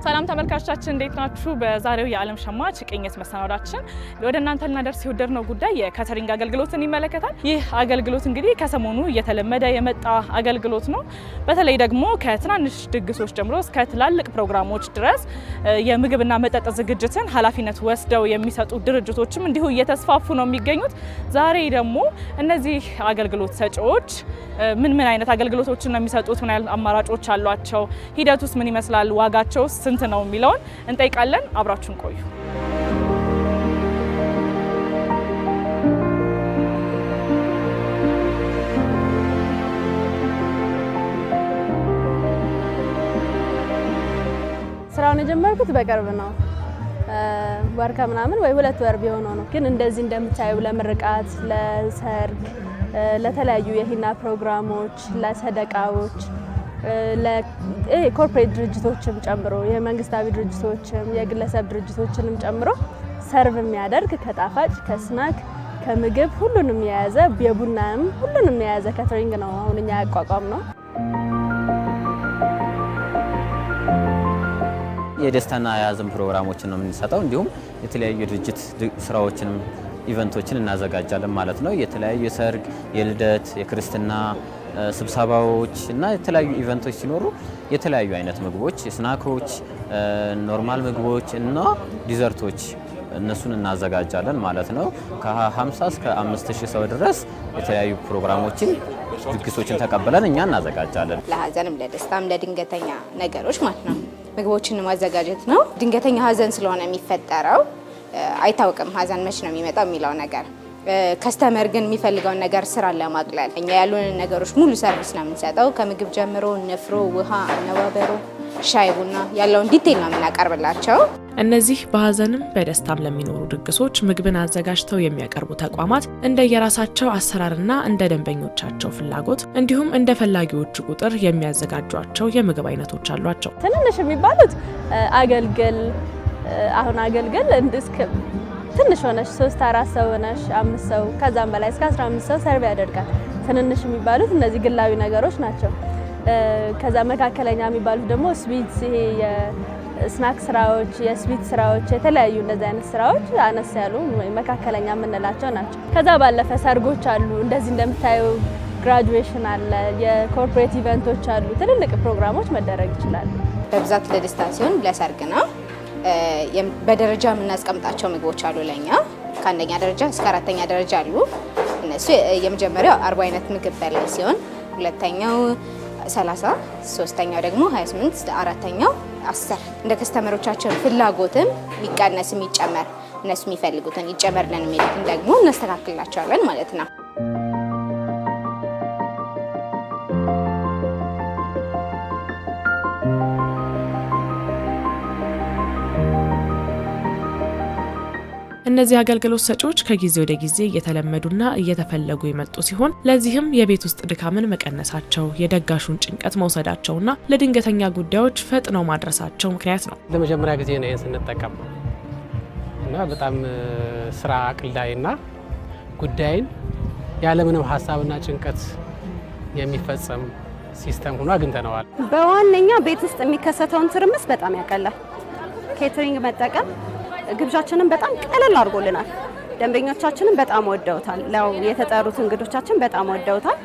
ሰላም ተመልካቾቻችን እንዴት ናችሁ? በዛሬው የዓለም ሸማች ቅኝት መሰናዷችን ወደ እናንተ ልናደርስ የወደድነው ጉዳይ የካተሪንግ አገልግሎትን ይመለከታል። ይህ አገልግሎት እንግዲህ ከሰሞኑ እየተለመደ የመጣ አገልግሎት ነው። በተለይ ደግሞ ከትናንሽ ድግሶች ጀምሮ እስከ ትላልቅ ፕሮግራሞች ድረስ የምግብና መጠጥ ዝግጅትን ኃላፊነት ወስደው የሚሰጡ ድርጅቶችም እንዲሁ እየተስፋፉ ነው የሚገኙት። ዛሬ ደግሞ እነዚህ አገልግሎት ሰጪዎች ምን አይነት አገልግሎቶችን ነው የሚሰጡት? ምን አይነት አማራጮች አሏቸው? ሂደቱስ ምን ይመስላል? ዋጋቸውስ ስንት ነው የሚለውን እንጠይቃለን። አብራችሁን ቆዩ። ስራውን የጀመርኩት በቅርብ ነው። ወር ከምናምን ወይ 2 ወር ቢሆነው ነው። ግን እንደዚህ እንደምታዩ ለምርቃት፣ ለሰርግ፣ ለተለያዩ የሂና ፕሮግራሞች፣ ለሰደቃዎች ለኮርፖሬት ድርጅቶችም ጨምሮ የመንግስታዊ ድርጅቶችም የግለሰብ ድርጅቶችንም ጨምሮ ሰርቭ የሚያደርግ ከጣፋጭ ከስናክ ከምግብ ሁሉንም የያዘ የቡናም ሁሉንም የያዘ ካተሪንግ ነው አሁን እኛ ያቋቋም ነው። የደስታና የሀዘን ፕሮግራሞችን ነው የምንሰጠው። እንዲሁም የተለያዩ የድርጅት ስራዎችንም ኢቨንቶችን እናዘጋጃለን ማለት ነው። የተለያዩ የሰርግ፣ የልደት፣ የክርስትና ስብሰባዎች እና የተለያዩ ኢቨንቶች ሲኖሩ የተለያዩ አይነት ምግቦች፣ ስናኮች፣ ኖርማል ምግቦች እና ዲዘርቶች እነሱን እናዘጋጃለን ማለት ነው። ከ50 እስከ 5000 ሰው ድረስ የተለያዩ ፕሮግራሞችን ድግሶችን ተቀበለን እኛ እናዘጋጃለን። ለሀዘንም ለደስታም ለድንገተኛ ነገሮች ማለት ነው ምግቦችን ማዘጋጀት ነው። ድንገተኛ ሀዘን ስለሆነ የሚፈጠረው አይታወቅም ሀዘን መች ነው የሚመጣው የሚለው ነገር ከስተመር ግን የሚፈልገውን ነገር ስራ ለማቅለል እኛ ያሉን ነገሮች ሙሉ ሰርቪስ ነው የምንሰጠው። ከምግብ ጀምሮ ንፍሮ፣ ውሃ፣ አነባበሮ፣ ሻይ ቡና ያለውን ዲቴል ነው የምናቀርብላቸው። እነዚህ በሀዘንም በደስታም ለሚኖሩ ድግሶች ምግብን አዘጋጅተው የሚያቀርቡ ተቋማት እንደየራሳቸው አሰራርና እንደ ደንበኞቻቸው ፍላጎት እንዲሁም እንደ ፈላጊዎቹ ቁጥር የሚያዘጋጇቸው የምግብ አይነቶች አሏቸው። ትንንሽ የሚባሉት አገልግል አሁን አገልግል እስከ ትንሽ ሆነሽ 3-4 ሰው ሆነሽ 5 ሰው ከዛም በላይ እስከ 15 ሰው ሰርቭ ያደርጋል። ትንንሽ የሚባሉት እነዚህ ግላዊ ነገሮች ናቸው። ከዛ መካከለኛ የሚባሉት ደግሞ ስዊት፣ ይሄ የስናክ ስራዎች፣ የስዊት ስራዎች፣ የተለያዩ እንደዚህ አይነት ስራዎች አነስ ያሉ መካከለኛ የምንላቸው ናቸው። ከዛ ባለፈ ሰርጎች አሉ። እንደዚህ እንደምታዩ ግራጁዌሽን አለ፣ የኮርፖሬት ኢቨንቶች አሉ። ትልልቅ ፕሮግራሞች መደረግ ይችላሉ። በብዛት ለደስታ ሲሆን ለሰርግ ነው። በደረጃ የምናስቀምጣቸው ምግቦች አሉ። ለኛ ከአንደኛ ደረጃ እስከ 4ኛ ደረጃ አሉ። እነሱ የመጀመሪያው 40 አይነት ምግብ በላይ ሲሆን ሁለተኛው 30፣ ሶስተኛው ደግሞ 28፣ አራተኛው 10። እንደ ከስተመሮቻችን ፍላጎትም የሚቀነስ የሚጨመር እነሱ የሚፈልጉትን ይጨመርልን የሚሉትን ደግሞ እናስተካክላቸዋለን ማለት ነው። እነዚህ አገልግሎት ሰጪዎች ከጊዜ ወደ ጊዜ እየተለመዱና እየተፈለጉ የመጡ ሲሆን ለዚህም የቤት ውስጥ ድካምን መቀነሳቸው፣ የደጋሹን ጭንቀት መውሰዳቸውና ለድንገተኛ ጉዳዮች ፈጥነው ማድረሳቸው ምክንያት ነው። ለመጀመሪያ ጊዜ ነው ይሄን ስንጠቀም እና በጣም ስራ አቅላይና ጉዳይን ያለምንም ሀሳብና ጭንቀት የሚፈጸም ሲስተም ሆኖ አግኝተነዋል። በዋነኛ ቤት ውስጥ የሚከሰተውን ትርምስ በጣም ያቀላል። ኬተሪንግ መጠቀም ግብዣችንን በጣም ቀለል አድርጎልናል። ደንበኞቻችንን በጣም ወደውታል። ያው የተጠሩት እንግዶቻችን በጣም ወደውታል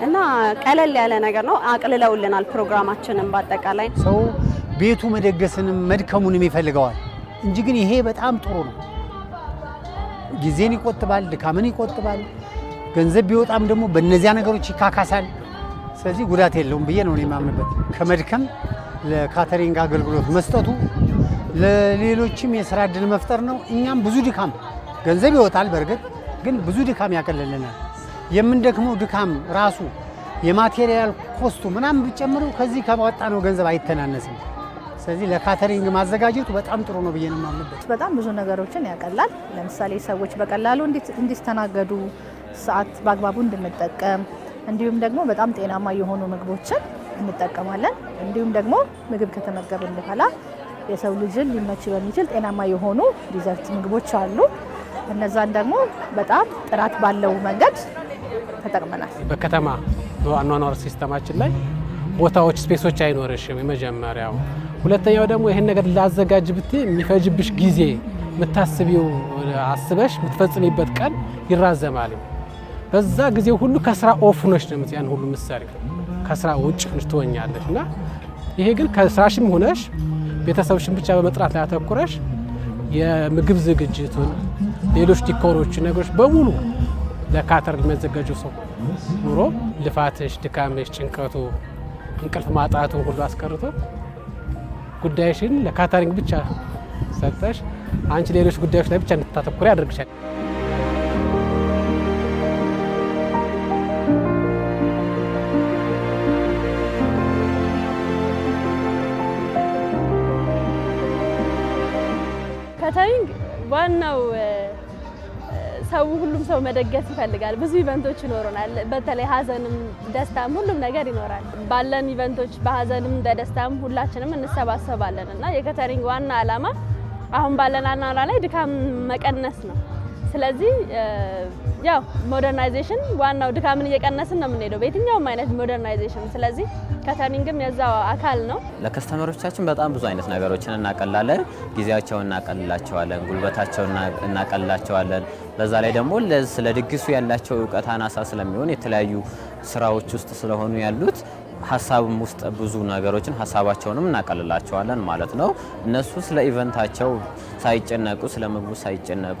እና ቀለል ያለ ነገር ነው። አቅልለውልናል ፕሮግራማችንን። በአጠቃላይ ሰው ቤቱ መደገስንም መድከሙንም ይፈልገዋል እንጂ ግን ይሄ በጣም ጥሩ ነው። ጊዜን ይቆጥባል፣ ድካምን ይቆጥባል። ገንዘብ ቢወጣም ደግሞ በእነዚያ ነገሮች ይካካሳል። ስለዚህ ጉዳት የለውም ብዬ ነው የማምንበት። ከመድከም ለካተሪንግ አገልግሎት መስጠቱ ለሌሎችም የሥራ ዕድል መፍጠር ነው። እኛም ብዙ ድካም ገንዘብ ይወጣል፣ በእርግጥ ግን ብዙ ድካም ያቀልልናል። የምንደክመው ድካም ራሱ የማቴሪያል ኮስቱ ምናምን ቢጨምሩ ከዚህ ከወጣነው ገንዘብ አይተናነስም። ስለዚህ ለካተሪንግ ማዘጋጀቱ በጣም ጥሩ ነው ብዬ ነው የማምንበት። በጣም ብዙ ነገሮችን ያቀላል። ለምሳሌ ሰዎች በቀላሉ እንዲስተናገዱ፣ ሰዓት በአግባቡ እንድንጠቀም እንዲሁም ደግሞ በጣም ጤናማ የሆኑ ምግቦችን እንጠቀማለን። እንዲሁም ደግሞ ምግብ ከተመገብን በኋላ የሰው ልጅን ሊመች በሚችል ጤናማ የሆኑ ዲዘርት ምግቦች አሉ። እነዛን ደግሞ በጣም ጥራት ባለው መንገድ ተጠቅመናል። በከተማ አኗኗር ሲስተማችን ላይ ቦታዎች ስፔሶች አይኖርሽም የመጀመሪያው። ሁለተኛው ደግሞ ይሄን ነገር ላዘጋጅ ብትይ የሚፈጅብሽ ጊዜ የምታስቢው አስበሽ የምትፈጽሚበት ቀን ይራዘማል። በዛ ጊዜ ሁሉ ከስራ ኦፍ ነሽ ነው ያን ሁሉ ምሳሌ ከስራ ውጭ ትሆኛለሽ እና ይሄ ግን ከስራሽም ሆነሽ ቤተሰብሽን ብቻ በመጥራት ላይ አተኩረሽ የምግብ ዝግጅቱን ሌሎች ዲኮሮች ነገሮች በሙሉ ለካተር የሚያዘጋጀው ሰው ኑሮ ልፋትሽ፣ ድካምሽ፣ ጭንቀቱ፣ እንቅልፍ ማጣቱ ሁሉ አስቀርቶ ጉዳይሽን ለካተሪንግ ብቻ ሰጠሽ አንቺ ሌሎች ጉዳዮች ላይ ብቻ እንድታተኩሪ ያደርግሻል። ካተሪንግ ዋናው ሰው ሁሉም ሰው መደገስ ይፈልጋል። ብዙ ኢቨንቶች ይኖሩናል። በተለይ ሀዘንም ደስታም ሁሉም ነገር ይኖራል። ባለን ኢቨንቶች በሀዘንም በደስታም ሁላችንም እንሰባሰባለን እና የካተሪንግ ዋና ዓላማ አሁን ባለን አኗኗር ላይ ድካም መቀነስ ነው። ስለዚህ ያው ሞደርናይዜሽን ዋናው ድካምን እየቀነስን ነው የምንሄደው በየትኛውም አይነት ሞደርናይዜሽን። ስለዚህ ካተሪንግም የዛው አካል ነው። ለከስተመሮቻችን በጣም ብዙ አይነት ነገሮችን እናቀላለን። ጊዜያቸውን እናቀልላቸዋለን፣ ጉልበታቸውን እናቀልላቸዋለን። በዛ ላይ ደግሞ ስለ ድግሱ ያላቸው እውቀት አናሳ ስለሚሆን የተለያዩ ስራዎች ውስጥ ስለሆኑ ያሉት ሀሳብም ውስጥ ብዙ ነገሮችን ሀሳባቸውንም እናቀልላቸዋለን ማለት ነው። እነሱ ስለ ኢቨንታቸው ሳይጨነቁ ስለ ምግቡ ሳይጨነቁ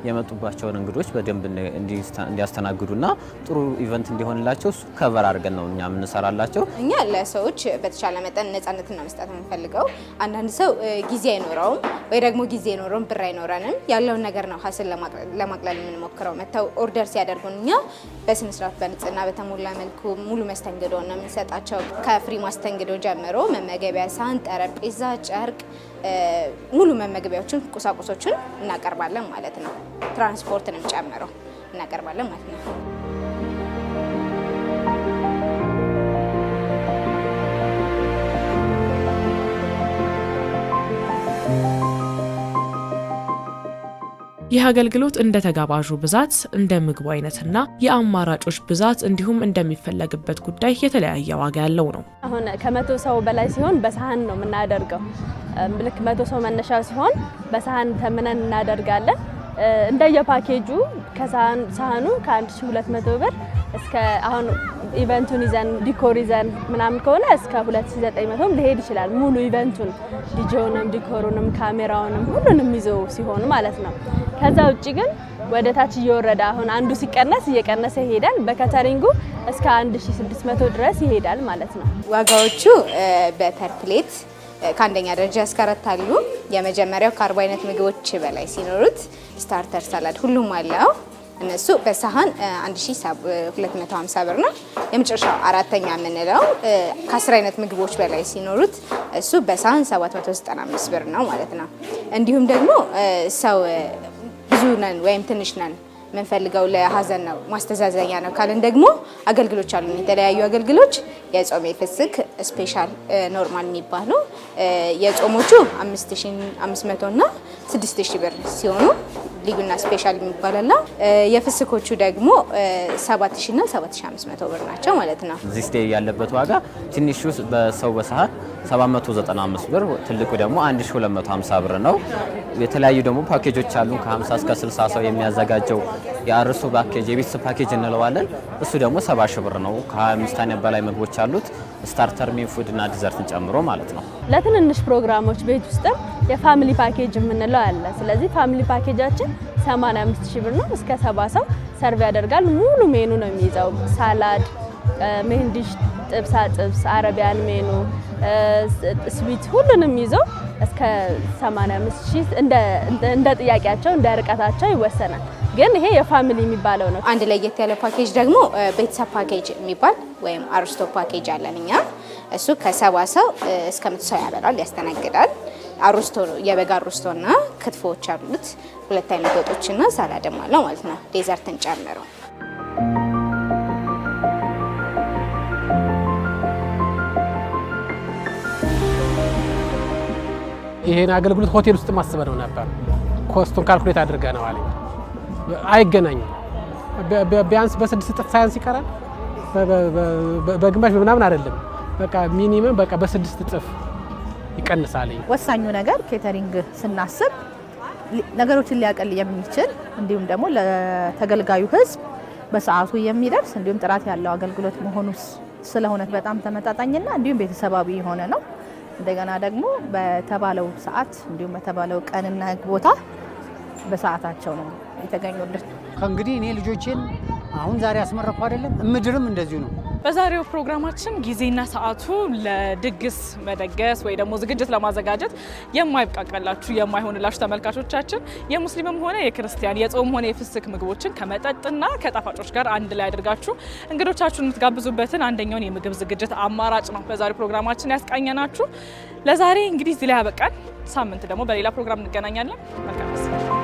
የመጡባቸውን እንግዶች በደንብ እንዲያስተናግዱና ጥሩ ኢቨንት እንዲሆንላቸው እሱ ከቨር አድርገን ነው እኛ የምንሰራላቸው። እኛ ለሰዎች በተቻለ መጠን ነፃነትና መስጠት የምንፈልገው። አንዳንድ ሰው ጊዜ አይኖረውም ወይ ደግሞ ጊዜ አይኖረውም ብር አይኖረንም ያለውን ነገር ነው ሀስል ለማቅለል የምንሞክረው። መተው ኦርደር ሲያደርጉን እኛ በስነ ስርዓት በንጽህና በተሞላ መልኩ ሙሉ መስተንግዶ ነው የምንሰጣቸው። ከፍሪ ማስተንግዶ ጀምሮ መመገቢያ ሳህን፣ ጠረጴዛ፣ ጨርቅ ሙሉ መመገቢያዎችን ቁሳቁሶችን እናቀርባለን ማለት ነው። ትራንስፖርትንም ጨምሮ እናቀርባለን ማለት ነው። ይህ አገልግሎት እንደ ተጋባዡ ብዛት እንደ ምግቡ አይነትና የአማራጮች ብዛት እንዲሁም እንደሚፈለግበት ጉዳይ የተለያየ ዋጋ ያለው ነው። አሁን ከ100 ሰው በላይ ሲሆን በሳህን ነው የምናደርገው። ልክ 100 ሰው መነሻ ሲሆን በሳህን ተምነን እናደርጋለን። እንደየፓኬጁ ከሳህኑ ከ1200 ብር እስከ አሁን ኢቨንቱን ይዘን ዲኮር ይዘን ምናምን ከሆነ እስከ 2900 ሊሄድ ይችላል። ሙሉ ኢቨንቱን ዲጄውንም ዲኮሩንም ካሜራውንም ሁሉንም ይዞ ሲሆን ማለት ነው። ከዛ ውጪ ግን ወደ ታች እየወረደ አሁን አንዱ ሲቀነስ እየቀነሰ ይሄዳል። በካተሪንጉ እስከ 1600 ድረስ ይሄዳል ማለት ነው። ዋጋዎቹ በፐር ፕሌት ከአንደኛ ደረጃ እስከ 4 አሉ። የመጀመሪያው ከ40 አይነት ምግቦች በላይ ሲኖሩት ስታርተር ሳላድ ሁሉም አለው። እነሱ በሳህን 1250 ብር ነው። የመጨረሻው አራተኛ የምንለው ከ10 አይነት ምግቦች በላይ ሲኖሩት እሱ በሳህን 795 ብር ነው ማለት ነው። እንዲሁም ደግሞ ሰው ብዙ ነን ወይም ትንሽ ነን የምንፈልገው ለሀዘን ነው ማስተዛዘኛ ነው ካልን ደግሞ አገልግሎች አሉ። የተለያዩ አገልግሎች የጾም የፍስክ ስፔሻል ኖርማል የሚባሉ የጾሞቹ 5500 እና 6000 ብር ሲሆኑ ልዩና ስፔሻል የሚባልና የፍስኮቹ ደግሞ 7000 እና 7500 ብር ናቸው ማለት ነው። እዚህ ስቴ ያለበት ዋጋ ትንሹ በሰው በሰዓት 795 ብር፣ ትልቁ ደግሞ 1250 ብር ነው። የተለያዩ ደግሞ ፓኬጆች አሉ። ከ50 እስከ 60 ሰው የሚያዘጋጀው የአርሶ ፓኬጅ የቤተሰብ ፓኬጅ እንለዋለን። እሱ ደግሞ 70 ሺህ ብር ነው። ከ25 አይነት በላይ ምግቦች አሉት ስታርተር፣ ሜን ፉድ እና ዲዘርትን ጨምሮ ማለት ነው። ለትንንሽ ፕሮግራሞች ቤት ውስጥም የፋሚሊ ፓኬጅ የምንለው አለ። ስለዚህ ፋሚሊ ፓኬጃችን 85 ሺህ ብር ነው። እስከ 70 ሰው ሰርቭ ያደርጋል። ሙሉ ሜኑ ነው የሚይዘው። ሳላድ፣ ሜንዲሽ፣ ጥብሳ ጥብስ፣ አረቢያን ሜኑ፣ ስዊት ሁሉንም ይዞ እስከ 85 ሺህ እንደ ጥያቄያቸው እንደ ርቀታቸው ይወሰናል። ግን ይሄ የፋሚሊ የሚባለው ነው። አንድ ለየት ያለ ፓኬጅ ደግሞ ቤተሰብ ፓኬጅ የሚባል ወይም አርስቶ ፓኬጅ አለን እኛ። እሱ ከ70 ሰው እስከ 100 ሰው ያበላል፣ ያስተናግዳል። አርስቶ የበጋ አርስቶና ክትፎዎች አሉት። 2 አይነት ወጦችና ሳላድም አለው ማለት ነው፣ ዴዘርትን ጨምሮ። ይሄን አገልግሎት ሆቴል ውስጥ ማስበው ነበር። ኮስቱን ካልኩሌት አድርገነው አለኝ። አይገናኝም። ቢያንስ በ6 እጥፍ ሳያንስ ይቀራል። በግማሽ ምናምን አይደለም። በቃ ሚኒመም በቃ በ6 እጥፍ ይቀንሳል። ወሳኙ ነገር ኬተሪንግ ስናስብ ነገሮችን ሊያቀል የሚችል እንዲሁም ደግሞ ለተገልጋዩ ሕዝብ በሰዓቱ የሚደርስ እንዲሁም ጥራት ያለው አገልግሎት መሆኑ ስለሆነ በጣም ተመጣጣኝና እንዲሁም ቤተሰባዊ የሆነ ነው። እንደገና ደግሞ በተባለው ሰዓት እንዲሁም በተባለው ቀንና ቦታ በሰዓታቸው ነው የተገኙልን። ከእንግዲህ እኔ ልጆቼን አሁን ዛሬ አስመረኩ አይደለም ምድርም እንደዚሁ ነው። በዛሬው ፕሮግራማችን ጊዜና ሰዓቱ ለድግስ መደገስ ወይ ደግሞ ዝግጅት ለማዘጋጀት የማይብቃቃላችሁ የማይሆንላችሁ ተመልካቾቻችን የሙስሊምም ሆነ የክርስቲያን የጾም ሆነ የፍስክ ምግቦችን ከመጠጥና ከጣፋጮች ጋር አንድ ላይ አድርጋችሁ እንግዶቻችሁን የምትጋብዙበትን አንደኛውን የምግብ ዝግጅት አማራጭ ነው በዛሬው ፕሮግራማችን ያስቃኘናችሁ። ለዛሬ እንግዲህ እዚህ ላይ ያበቃን። ሳምንት ደግሞ በሌላ ፕሮግራም እንገናኛለን። መልካም